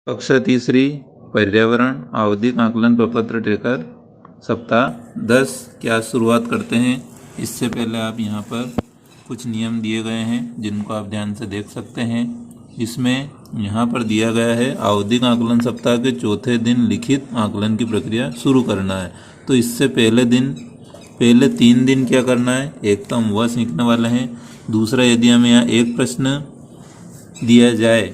कक्षा तीसरी पर्यावरण आवधिक आकलन प्रपत्र ट्रेकर सप्ताह 10 की आज शुरुआत करते हैं। इससे पहले आप यहाँ पर कुछ नियम दिए गए हैं जिनको आप ध्यान से देख सकते हैं। इसमें यहाँ पर दिया गया है आवधिक आकलन सप्ताह के चौथे दिन लिखित आकलन की प्रक्रिया शुरू करना है। तो इससे पहले 3 दिन क्या करना है, एक तो हम वह सीखने वाले हैं। दूसरा, यदि हमें यहाँ एक प्रश्न दिया जाए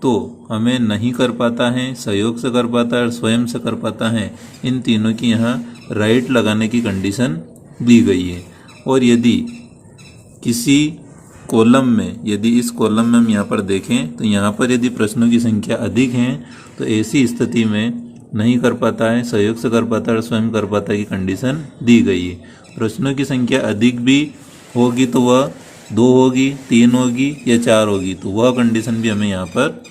तो हमें नहीं कर पाता है, सहयोग से कर पाता है और स्वयं से कर पाता है, इन तीनों की यहाँ राइट लगाने की कंडीशन दी गई है। और यदि किसी कॉलम में, यदि इस कॉलम में हम यहाँ पर देखें तो यहाँ पर यदि प्रश्नों की संख्या अधिक है तो ऐसी स्थिति में नहीं कर पाता है, सहयोग से कर पाता है और स्वयं कर पाता है की कंडीशन दी गई है। प्रश्नों की संख्या अधिक भी होगी तो वह 2 होगी, 3 होगी या 4 होगी, तो वह कंडीशन भी हमें यहाँ पर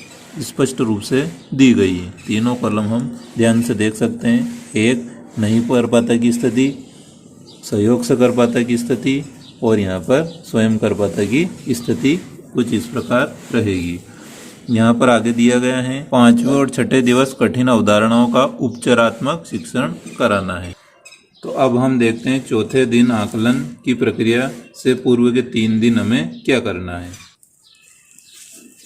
स्पष्ट रूप से दी गई है। तीनों कॉलम हम ध्यान से देख सकते हैं। एक, नहीं कर पाता की स्थिति, सहयोग से कर पाता की स्थिति और यहाँ पर स्वयं कर पाता की स्थिति कुछ इस प्रकार रहेगी। यहाँ पर आगे दिया गया है 5वें और 6ठे दिवस कठिन अवधारणाओं का उपचारात्मक शिक्षण कराना है। तो अब हम देखते हैं चौथे दिन आकलन की प्रक्रिया से पूर्व के 3 दिन हमें क्या करना है।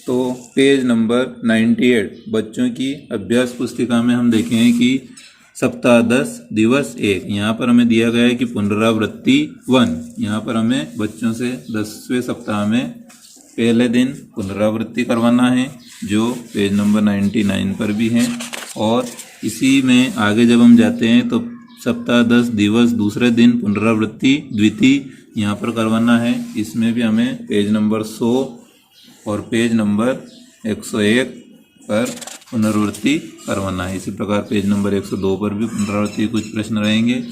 तो पेज नंबर 98 बच्चों की अभ्यास पुस्तिका में हम देखेंगे कि सप्ताह 10 दिवस 1, यहाँ पर हमें दिया गया है कि पुनरावृत्ति 1। यहाँ पर हमें बच्चों से 10वें सप्ताह में पहले दिन पुनरावृत्ति करवाना है जो पेज नंबर 99 पर भी है। और इसी में आगे जब हम जाते हैं तो सप्ताह 10 दिवस दूसरे दिन पुनरावृत्ति द्वितीय यहाँ पर करवाना है। इसमें भी हमें पेज नंबर 100 और पेज नंबर 101 पर पुनरावृत्ति करवाना है। इसी प्रकार पेज नंबर 102 पर भी पुनरावृत्ति कुछ प्रश्न रहेंगे।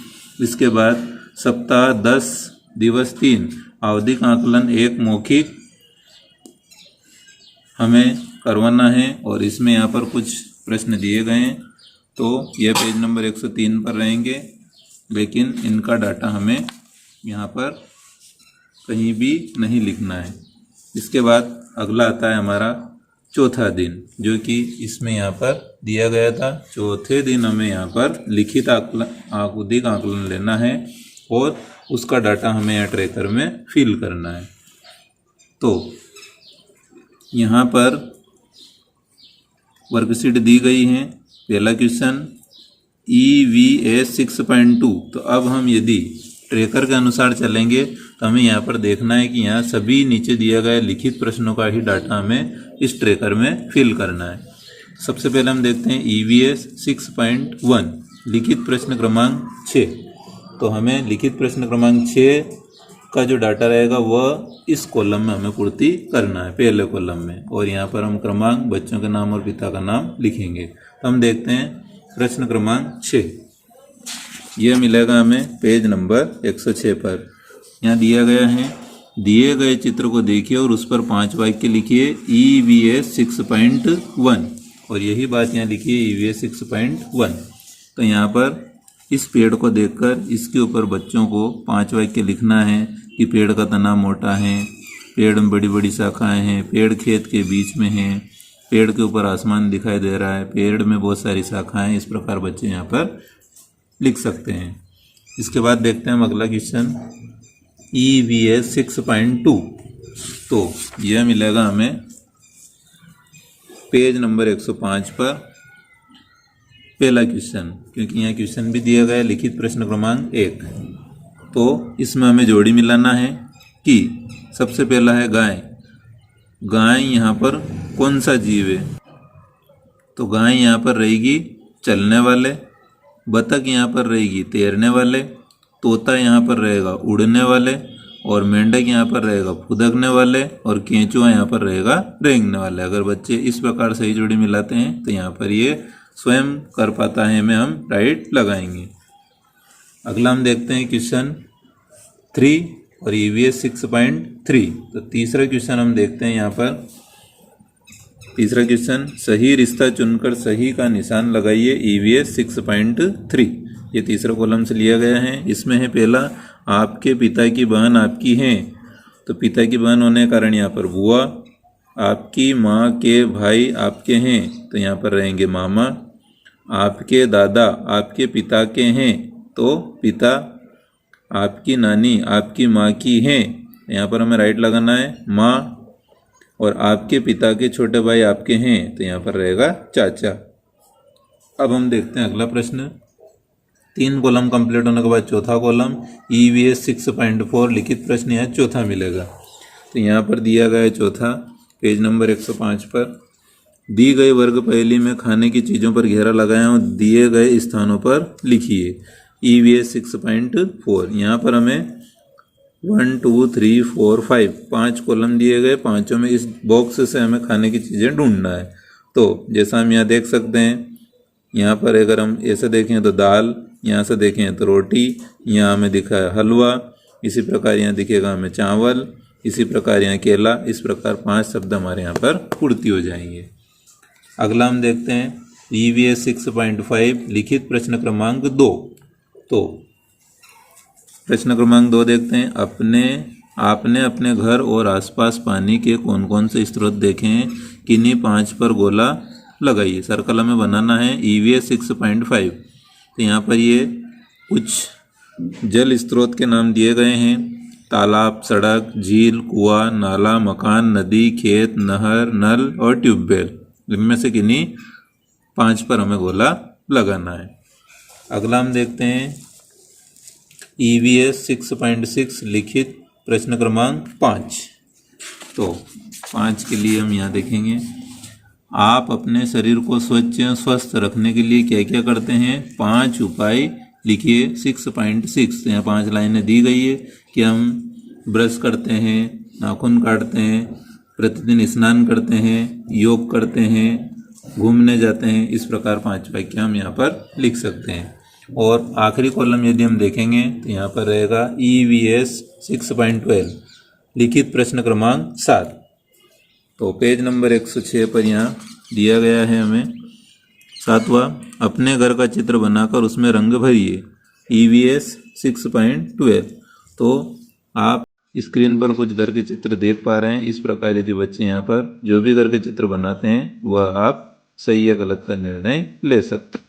इसके बाद सप्ताह 10 दिवस 3 आवधिक आकलन 1 मौखिक हमें करवाना है और इसमें यहाँ पर कुछ प्रश्न दिए गए हैं। तो यह पेज नंबर 103 पर रहेंगे, लेकिन इनका डाटा हमें यहाँ पर कहीं भी नहीं लिखना है। इसके बाद अगला आता है हमारा चौथा दिन, जो कि इसमें यहाँ पर दिया गया था। चौथे दिन हमें यहाँ पर लिखित आवधिक आकलन लेना है और उसका डाटा हमें यहाँ ट्रैकर में फिल करना है। तो यहाँ पर वर्कशीट दी गई है। पहला क्वेश्चन EVS 6.2। तो अब हम यदि ट्रैकर के अनुसार चलेंगे तो हमें यहाँ पर देखना है कि यहाँ सभी नीचे दिया गया लिखित प्रश्नों का ही डाटा हमें इस ट्रैकर में फिल करना है। सबसे पहले हम देखते हैं EVS 6.1 लिखित प्रश्न क्रमांक 6। तो हमें लिखित प्रश्न क्रमांक 6 का जो डाटा रहेगा वह इस कॉलम में हमें पूर्ति करना है, पहले कॉलम में। और यहाँ पर हम क्रमांक, बच्चों के नाम और पिता का नाम लिखेंगे। तो हम देखते हैं प्रश्न क्रमांक 6, यह मिलेगा हमें पेज नंबर 106 पर। यहाँ दिया गया है, दिए गए चित्र को देखिए और उस पर 5 वाक्य लिखिए EVS 6.1 और यही बात यहाँ लिखिए EVS 6.1। तो यहाँ पर इस पेड़ को देखकर इसके ऊपर बच्चों को 5 वाक्य लिखना है कि पेड़ का तना मोटा है, पेड़ में बड़ी बड़ी शाखाएं हैं, पेड़ खेत के बीच में है, पेड़ के ऊपर आसमान दिखाई दे रहा है, पेड़ में बहुत सारी शाखाएं। इस प्रकार बच्चे यहाँ पर लिख सकते हैं। इसके बाद देखते हैं हम अगला क्वेश्चन EVS 6.2। तो यह मिलेगा हमें पेज नंबर 105 पर, पहला क्वेश्चन, क्योंकि यहाँ क्वेश्चन भी दिया गया है लिखित प्रश्न क्रमांक 1। तो इसमें हमें जोड़ी मिलाना है कि सबसे पहला है गाय। गाय यहाँ पर कौन सा जीव है? तो गाय यहाँ पर रहेगी चलने वाले, बतख यहाँ पर रहेगी तैरने वाले, तोता यहाँ पर रहेगा उड़ने वाले और मेंढक यहाँ पर रहेगा फुदकने वाले और केंचुआ यहाँ पर रहेगा रेंगने वाले। अगर बच्चे इस प्रकार सही जोड़ी मिलाते हैं तो यहाँ पर ये स्वयं कर पाता है में हम राइट लगाएंगे। अगला हम देखते हैं क्वेश्चन 3 और EVS 6.3। तो तीसरा क्वेश्चन हम देखते हैं यहाँ पर। तीसरा क्वेश्चन, सही रिश्ता चुनकर सही का निशान लगाइए EVS 6.3। ये तीसरा कॉलम से लिया गया है। इसमें है पहला, आपके पिता की बहन आपकी है। तो पिता की बहन होने के कारण यहाँ पर बुआ, आपकी माँ के भाई आपके हैं, तो यहाँ पर रहेंगे मामा। आपके दादा आपके पिता के हैं, तो पिता। आपकी नानी आपकी माँ की हैं, यहाँ पर हमें राइट लगाना है माँ। और आपके पिता के छोटे भाई आपके हैं, तो यहाँ पर रहेगा चाचा। अब हम देखते हैं अगला प्रश्न। 3 कॉलम कंप्लीट होने के बाद चौथा कॉलम EVS 6.4 लिखित प्रश्न यहाँ चौथा मिलेगा। तो यहाँ पर दिया गया है चौथा, पेज नंबर 105 पर। दी गई वर्ग पहेली में खाने की चीज़ों पर घेरा लगाएं और दिए गए स्थानों पर लिखिए। EVS 6.4, यहाँ पर हमें 1 2 3 4 5 5 कॉलम दिए गए, पांचों में इस बॉक्स से हमें खाने की चीज़ें ढूंढना है। तो जैसा हम यहाँ देख सकते हैं, यहाँ पर अगर हम ऐसे देखें तो दाल, यहाँ से देखें तो रोटी, यहाँ हमें दिखा है हलवा, इसी प्रकार यहाँ दिखेगा हमें चावल, इसी प्रकार यहाँ केला। इस प्रकार 5 शब्द हमारे यहाँ पर पूर्ति हो जाएंगे। अगला हम देखते हैं EVS 6.5 लिखित प्रश्न क्रमांक 2। तो प्रश्न क्रमांक 2 देखते हैं। आपने अपने घर और आसपास पानी के कौन कौन से स्रोत देखे हैं, किन्हीं 5 पर गोला लगाइए। सर्कल हमें बनाना है EVS 6.5। तो यहाँ पर ये कुछ जल स्रोत के नाम दिए गए हैं, तालाब, सड़क, झील, कुआं, नाला, मकान, नदी, खेत, नहर, नल और ट्यूबवेल। इनमें से किन्हीं 5 पर हमें गोला लगाना है। अगला हम देखते हैं EVS 6.6 लिखित प्रश्न क्रमांक 5। तो 5 के लिए हम यहाँ देखेंगे, आप अपने शरीर को स्वच्छ एवं स्वस्थ रखने के लिए क्या क्या करते हैं, 5 उपाय लिखिए। 6.6, यहाँ 5 लाइनें दी गई है कि हम ब्रश करते हैं, नाखून काटते हैं, प्रतिदिन स्नान करते हैं, योग करते हैं, घूमने जाते हैं। इस प्रकार 5 वाक्य हम यहाँ पर लिख सकते हैं। और आखिरी कॉलम यदि हम देखेंगे तो यहाँ पर रहेगा EVS 6.12 लिखित प्रश्न क्रमांक 7। तो पेज नंबर 106 पर यहाँ दिया गया है हमें 7वां, अपने घर का चित्र बनाकर उसमें रंग भरिए। EVS 6.12। तो आप स्क्रीन पर कुछ घर के चित्र देख पा रहे हैं। इस प्रकार यदि बच्चे यहाँ पर जो भी घर के चित्र बनाते हैं वह आप सही या गलत का निर्णय ले सकते हैं।